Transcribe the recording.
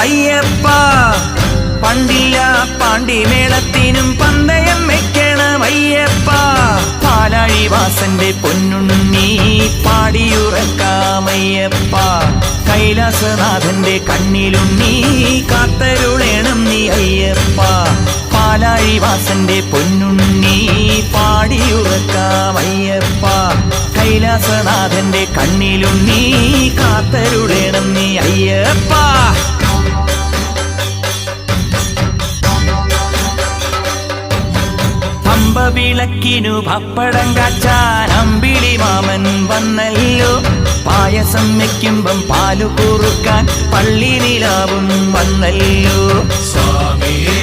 അയ്യപ്പ. പണ്ടില്ല പാണ്ടിമേളത്തിനും പന്തയം വെക്കണം അയ്യപ്പ. പാലാഴിവാസന്റെ പൊന്നുണ്ണി പാടിയുറക്കാമയ്യപ്പ. കൈലാസനാഥന്റെ കണ്ണിലുണ്ണി കാത്തരുളേണം നീ അയ്യപ്പ. പാലാഴിവാസന്റെ പൊന്നുണ്ണി പാടിയുറക്കാമയ്യപ്പ. കൈലാസനാഥന്റെ കണ്ണിലുണ്ണി കാത്തരുളേണം നീ അയ്യപ്പ. വിളക്കിനു പപ്പടം കാച്ചാൻ അമ്പിളി മാമൻ വന്നല്ലോ. പായസം വെക്കുമ്പം പാലു കുറുക്കാൻ പള്ളി നിലാവും വന്നല്ലോ. സ്വാമിയേ